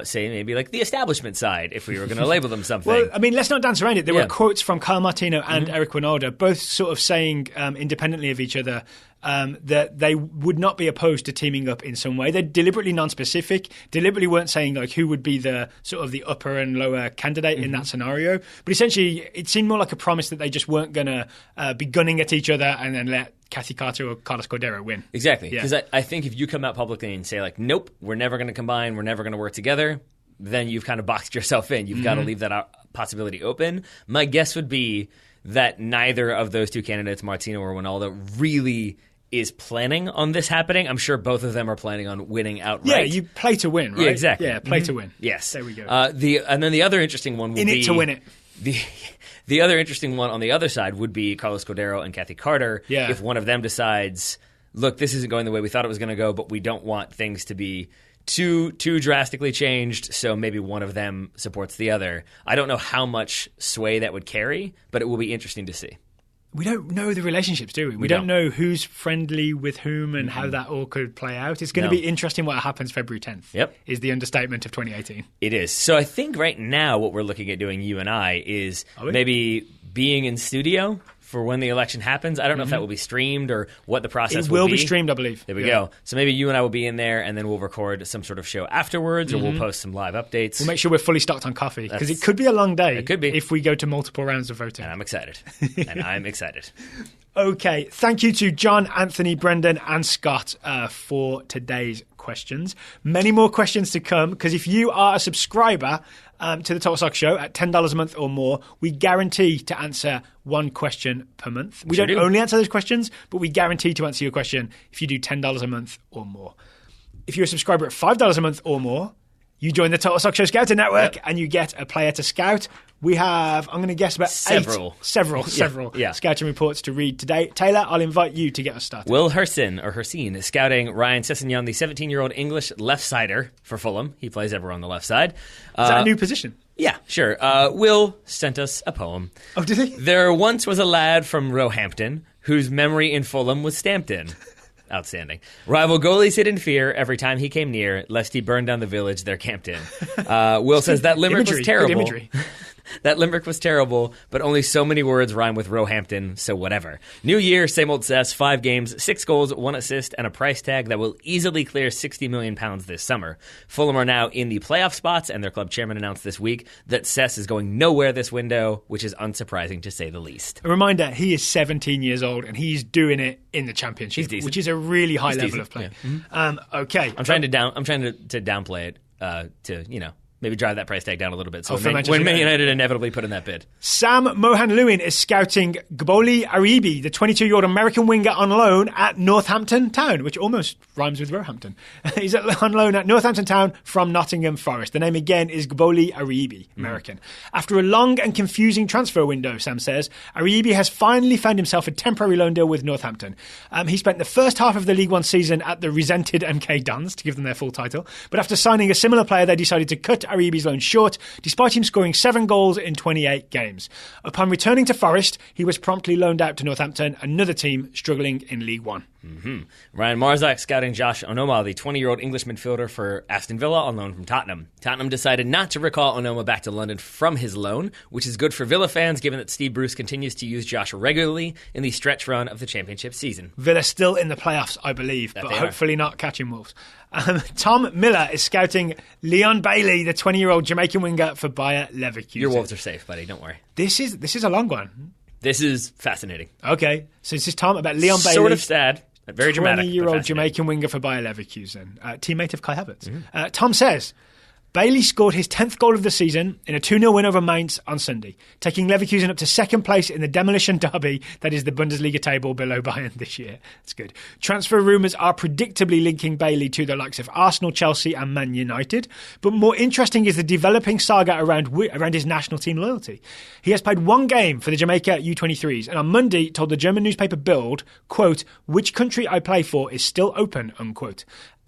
S2: Say maybe like the establishment side, if we were going to label them something.
S1: Well, I mean, let's not dance around it. There were quotes from Kyle Martino and Eric Wynalda, both sort of saying independently of each other, that they would not be opposed to teaming up in some way. They're deliberately non-specific, deliberately weren't saying like who would be the sort of the upper and lower candidate in that scenario. But essentially, it seemed more like a promise that they just weren't going to be gunning at each other and then let Kathy Carter or Carlos Cordero win.
S2: Exactly. Because I think if you come out publicly and say like, nope, we're never going to combine, we're never going to work together, then you've kind of boxed yourself in. You've got to leave that possibility open. My guess would be that neither of those two candidates, Martino or Wynalda, really is planning on this happening. I'm sure both of them are planning on winning outright.
S1: Yeah, you play to win, right?
S2: Yeah, exactly.
S1: Yeah, play to win.
S2: Yes.
S1: There we go.
S2: And then the other interesting one would be...
S1: In it to win it.
S2: The other interesting one on the other side would be Carlos Cordero and Kathy Carter.
S1: Yeah.
S2: If one of them decides, look, this isn't going the way we thought it was going to go, but we don't want things to be too drastically changed, so maybe one of them supports the other. I don't know how much sway that would carry, but it will be interesting to see.
S1: We don't know the relationships, do we? We don't know who's friendly with whom and how that all could play out. It's going to be interesting what happens February 10th.
S2: Yep.
S1: Is the understatement of 2018.
S2: It is. So I think right now what we're looking at doing, you and I, is maybe being in studio for when the election happens. I don't know if that will be streamed or what the process will be.
S1: It will be streamed, I believe.
S2: There we go. So maybe you and I will be in there, and then we'll record some sort of show afterwards, or we'll post some live updates.
S1: We'll make sure we're fully stocked on coffee, because it could be a long day.
S2: It could be.
S1: If we go to multiple rounds of voting.
S2: And I'm excited.
S1: Okay. Thank you to John, Anthony, Brendan, and Scott for today's questions. Many more questions to come, because if you are a subscriber to the Total Soccer Show at $10 a month or more, we guarantee to answer one question per month. We don't only answer those questions, but we guarantee to answer your question if you do $10 a month or more. If you're a subscriber at $5 a month or more, you join the Total Soccer Show Scouting Network and you get a player to scout. We have, I'm going to guess, about several scouting reports to read today. Taylor, I'll invite you to get us started.
S2: Will Hersin is scouting Ryan Sessegnon, the 17-year-old English left-sider for Fulham. He plays ever on the left side.
S1: Is that a new position?
S2: Yeah, sure. Will sent us a poem.
S1: Oh, did he?
S2: There once was a lad from Roehampton whose memory in Fulham was stamped in. Outstanding. Rival goalies hid in fear every time he came near, lest he burn down the village they're camped in. Will says that limerick was terrible. That limerick was terrible, but only so many words rhyme with Roehampton, so whatever. New year, same old Cess, 5 games, 6 goals, 1 assist, and a price tag that will easily clear £60 million this summer. Fulham are now in the playoff spots, and their club chairman announced this week that Cess is going nowhere this window, which is unsurprising to say the least.
S1: A reminder, he is 17 years old, and he's doing it in the Championship, which is a really high level of play. Yeah. Okay.
S2: I'm trying to downplay it to maybe drive that price tag down a little bit. So when Man United inevitably put in that bid.
S1: Sam Mohan-Lewin is scouting Gboli Aribi, the 22-year-old American winger on loan at Northampton Town, which almost rhymes with Roehampton. He's on loan at Northampton Town from Nottingham Forest. The name again is Gboli Aribi, American. After a long and confusing transfer window, Sam says, Aribi has finally found himself a temporary loan deal with Northampton. He spent the first half of the League One season at the resented MK Dons, to give them their full title. But after signing a similar player, they decided to cut Aribi's loan short, despite him scoring 7 goals in 28 games. Upon returning to Forest, he was promptly loaned out to Northampton, another team struggling in League One.
S2: Mm-hmm. Ryan Marzak scouting Josh Onoma, the 20-year-old English midfielder for Aston Villa on loan from Tottenham. Tottenham decided not to recall Onoma back to London from his loan, which is good for Villa fans given that Steve Bruce continues to use Josh regularly in the stretch run of the Championship season.
S1: Villa still in the playoffs, I believe, but hopefully not catching Wolves. Tom Miller is scouting Leon Bailey, the 20-year-old Jamaican winger for Bayer Leverkusen.
S2: Your Wolves are safe, buddy. Don't worry.
S1: This is a long one.
S2: This is fascinating.
S1: Okay, so this is Tom about Leon Bailey.
S2: Sort of sad. Very dramatic.
S1: 20-year-old Jamaican winger for Bayer Leverkusen, teammate of Kai Havertz. Mm-hmm. Tom says, Bailey scored his 10th goal of the season in a 2-0 win over Mainz on Sunday, taking Leverkusen up to second place in the demolition derby that is the Bundesliga table below Bayern this year. That's good. Transfer rumours are predictably linking Bailey to the likes of Arsenal, Chelsea and Man United, but more interesting is the developing saga around his national team loyalty. He has played 1 game for the Jamaica U23s and on Monday told the German newspaper Bild, quote, "Which country I play for is still open," unquote.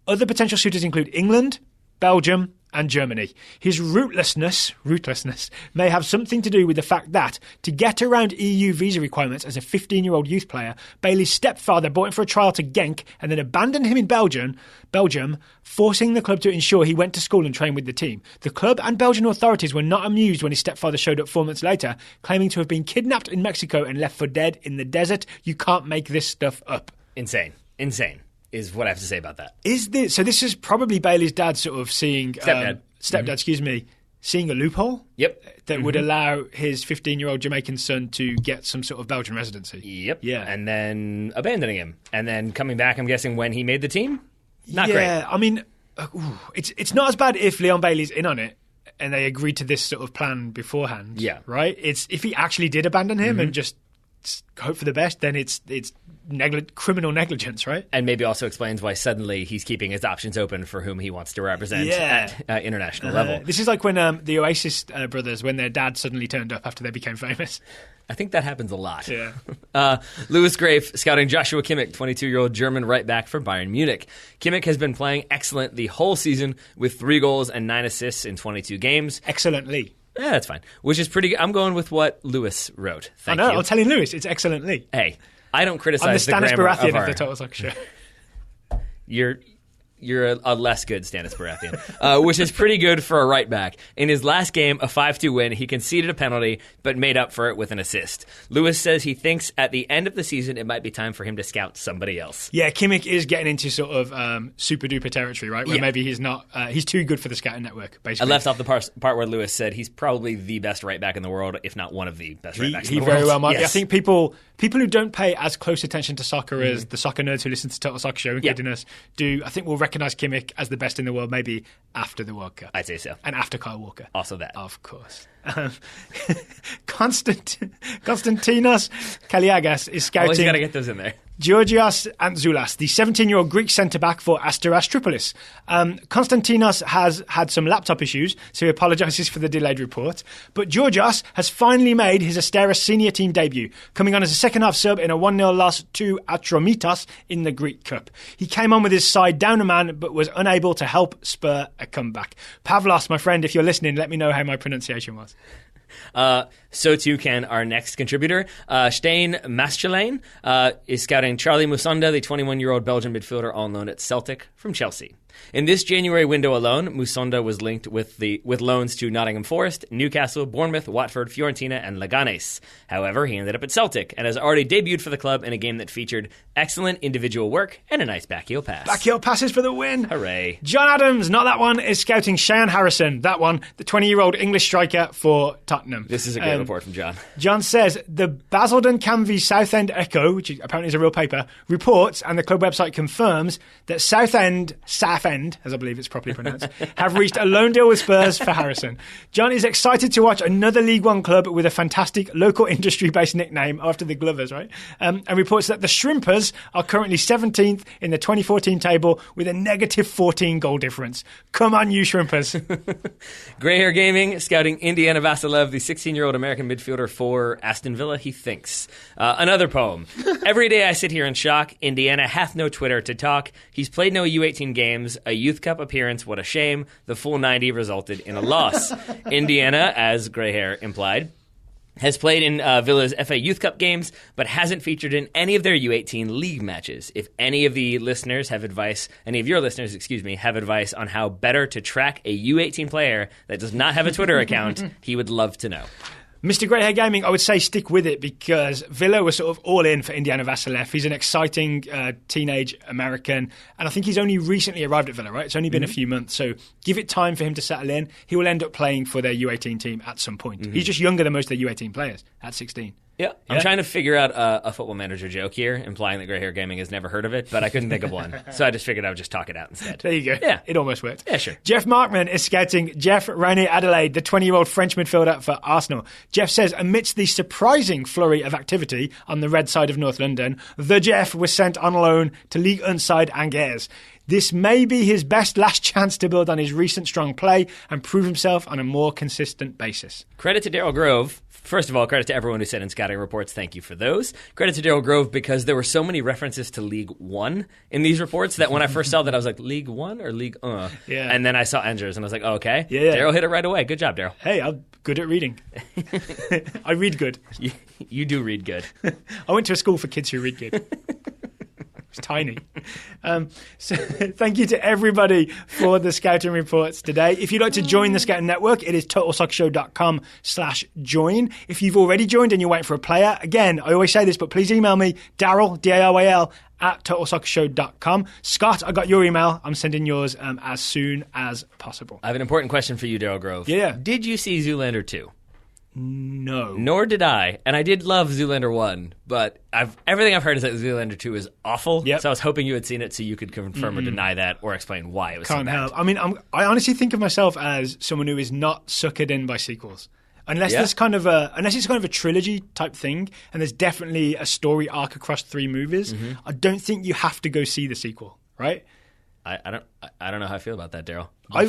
S1: Other potential suitors include England, Belgium and Germany. His rootlessness may have something to do with the fact that, to get around EU visa requirements as a 15-year-old youth player, Bailey's stepfather bought him for a trial to Genk and then abandoned him in Belgium, forcing the club to ensure he went to school and trained with the team. The club and Belgian authorities were not amused when his stepfather showed up 4 months later, claiming to have been kidnapped in Mexico and left for dead in the desert. You can't make this stuff up.
S2: Insane is what I have to say about that.
S1: So this is probably Bailey's dad sort of seeing...
S2: Stepdad,
S1: seeing a loophole?
S2: Yep.
S1: That would allow his 15-year-old Jamaican son to get some sort of Belgian residency.
S2: Yep.
S1: Yeah.
S2: And then abandoning him. And then coming back, I'm guessing, when he made the team? Not great.
S1: Yeah, I mean, it's not as bad if Leon Bailey's in on it and they agreed to this sort of plan beforehand.
S2: Yeah.
S1: Right? It's if he actually did abandon him and just hope for the best, then it's criminal negligence, right?
S2: And maybe also explains why suddenly he's keeping his options open for whom he wants to represent at international level.
S1: This is like when the Oasis brothers, when their dad suddenly turned up after they became famous.
S2: I think that happens a lot.
S1: Yeah.
S2: Lewis Grafe scouting Joshua Kimmich, 22-year-old German right back for Bayern Munich. Kimmich has been playing excellent the whole season with 3 goals and 9 assists in 22 games.
S1: Excellently.
S2: Yeah, that's fine. Which is pretty good. I'm going with what Lewis wrote. Thank you.
S1: I'm telling Lewis, it's excellently.
S2: Hey, I don't criticize
S1: I'm the Stannis
S2: grammar
S1: Baratheon of
S2: the
S1: the Total Soccer Show.
S2: You're a less good Stannis Baratheon, which is pretty good for a right back. In his last game, a 5-2 win, he conceded a penalty, but made up for it with an assist. Lewis says he thinks at the end of the season, it might be time for him to scout somebody else.
S1: Yeah, Kimmich is getting into sort of super-duper territory, right? Where maybe he's not... he's too good for the Scouting Network, basically.
S2: I left off the part where Lewis said he's probably the best right back in the world, if not one of the best right backs in the world. He
S1: very well might be.
S2: Yes.
S1: I think people who don't pay as close attention to soccer as the soccer nerds who listen to Total Soccer Show, including us, do, I think will recognise Kimmich as the best in the world, maybe after the World Cup.
S2: I'd say so.
S1: And after Kyle Walker.
S2: Also that.
S1: Of course. Konstantinos Kaliagas is scouting...
S2: Always got to get those in there.
S1: Georgios Antzoulas, the 17-year-old Greek centre-back for Asteras Tripolis. Konstantinos has had some laptop issues, so he apologises for the delayed report. But Georgios has finally made his Asteras senior team debut, coming on as a second-half sub in a 1-0 loss to Atromitos in the Greek Cup. He came on with his side down a man, but was unable to help spur a comeback. Pavlos, my friend, if you're listening, let me know how my pronunciation was.
S2: So too can our next contributor. Stijn Maschelijn is scouting Charlie Musonda, the 21-year-old Belgian midfielder on loan at Celtic from Chelsea. In this January window alone, Musonda was linked with loans to Nottingham Forest, Newcastle, Bournemouth, Watford, Fiorentina, and Leganes. However, he ended up at Celtic and has already debuted for the club in a game that featured excellent individual work and a nice backheel pass.
S1: Backheel passes for the win.
S2: Hooray.
S1: John Adams, not that one, is scouting Cheyenne Harrison. That one, the 20-year-old English striker for Tottenham.
S2: This is a great report from John.
S1: John says, the Basildon Canvey Southend Echo, which apparently is a real paper, reports, and the club website confirms, that Southend, as I believe it's properly pronounced, have reached a loan deal with Spurs for Harrison. John is excited to watch another League One club with a fantastic local industry-based nickname after the Glovers, right? And reports that the Shrimpers are currently 17th in the 2014 table with a negative 14 goal difference. Come on, you Shrimpers.
S2: Grey Hair Gaming, scouting Indiana Vasilev, the 16-year-old American midfielder for Aston Villa, he thinks. Another poem. Every day I sit here in shock. Indiana hath no Twitter to talk. He's played no U18 games. games, a Youth Cup appearance, what a shame. The full 90 resulted in a loss. Indiana, as Gray Hair implied, has played in Villa's FA Youth Cup games, but hasn't featured in any of their U18 league matches. If any of your listeners have advice on how better to track a U18 player that does not have a Twitter account, he would love to know.
S1: Mr. Greyhair Gaming, I would say stick with it because Villa was sort of all in for Indiana Vassilev. He's an exciting teenage American, and I think he's only recently arrived at Villa, right? It's only been a few months, so give it time for him to settle in. He will end up playing for their U18 team at some point. He's just younger than most of their U18 players at 16.
S2: Yeah, I'm trying to figure out a Football Manager joke here, implying that Grey Hair Gaming has never heard of it, but I couldn't think of one. So I just figured I would just talk it out instead.
S1: There you go.
S2: Yeah.
S1: It almost worked.
S2: Yeah, sure.
S1: Jeff Markman is scouting Jeff Rainier Adelaide, the 20-year-old French midfielder for Arsenal. Jeff says, amidst the surprising flurry of activity on the red side of North London, the Jeff was sent on loan to Ligue 1 side Angers. This may be his best last chance to build on his recent strong play and prove himself on a more consistent basis.
S2: Credit to Daryl Grove. First of all, credit to everyone who sent in scouting reports. Thank you for those. Credit to Daryl Grove because there were so many references to League One in these reports that when I first saw that, I was like, League One or League
S1: Yeah.
S2: And then I saw Angers and I was like, oh, okay.
S1: Yeah.
S2: Daryl hit it right away. Good job, Daryl.
S1: Hey, I'm good at reading. I read good.
S2: You do read good.
S1: I went to a school for kids who read good. It's tiny. So thank you to everybody for the scouting reports today. If you'd like to join the Scouting Network, it is totalsoccershow.com/join. If you've already joined and you're waiting for a player, again, I always say this, but please email me, Daryl, D-A-R-Y-L, at totalsoccershow.com. Scott, I got your email. I'm sending yours as soon as possible.
S2: I have an important question for you, Daryl Grove.
S1: Yeah.
S2: Did you see Zoolander 2?
S1: No.
S2: Nor did I. And I did love Zoolander 1, but everything I've heard is that Zoolander 2 is awful.
S1: Yep.
S2: So I was hoping you had seen it so you could confirm or deny that or explain why it was so
S1: Can't
S2: bad.
S1: help. I mean, I honestly think of myself as someone who is not suckered in by sequels. Unless it's kind of a trilogy type thing, and there's definitely a story arc across 3 movies, I don't think you have to go see the sequel, right?
S2: I don't know how I feel about that, Daryl.
S1: I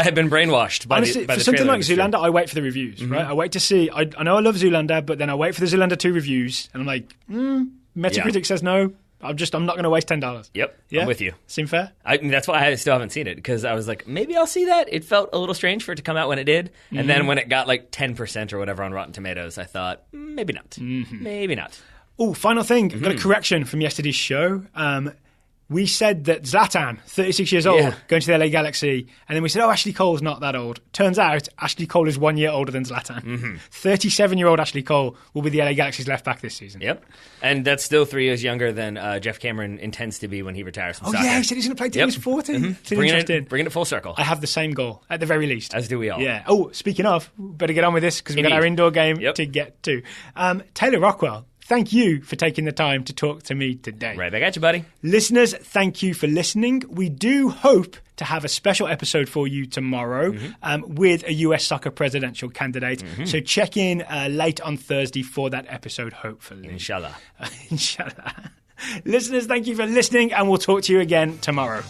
S2: have been brainwashed by
S1: honestly,
S2: by
S1: for
S2: the
S1: something
S2: trailer
S1: like
S2: industry.
S1: Zoolander, I wait for the reviews, right? I wait to see. I know I love Zoolander, but then I wait for the Zoolander 2 reviews, and I'm like, Metacritic says no. I'm not going to waste $10.
S2: Yep,
S1: Yeah?
S2: I'm with you.
S1: Seem fair?
S2: That's why I still haven't seen it, because I was like, maybe I'll see that. It felt a little strange for it to come out when it did. And then when it got like 10% or whatever on Rotten Tomatoes, I thought, maybe not. Maybe not.
S1: Oh, final thing. I've got a correction from yesterday's show. We said that Zlatan, 36 years old, going to the LA Galaxy, and then we said, Ashley Cole's not that old. Turns out, Ashley Cole is 1 year older than Zlatan. 37-year-old Ashley Cole will be the LA Galaxy's left back this season.
S2: Yep. And that's still 3 years younger than Geoff Cameron intends to be when he retires from soccer.
S1: Yeah, he said he's going to play till he's 40.
S2: Bringing it full circle.
S1: I have the same goal, at the very least.
S2: As do we all.
S1: Yeah. Oh, speaking of, better get on with this because we've got our indoor game to get to. Taylor Rockwell, thank you for taking the time to talk to me today.
S2: Right back at you, buddy.
S1: Listeners, thank you for listening. We do hope to have a special episode for you tomorrow with a US soccer presidential candidate. So check in late on Thursday for that episode, hopefully.
S2: Inshallah.
S1: Inshallah. Listeners, thank you for listening, and we'll talk to you again tomorrow.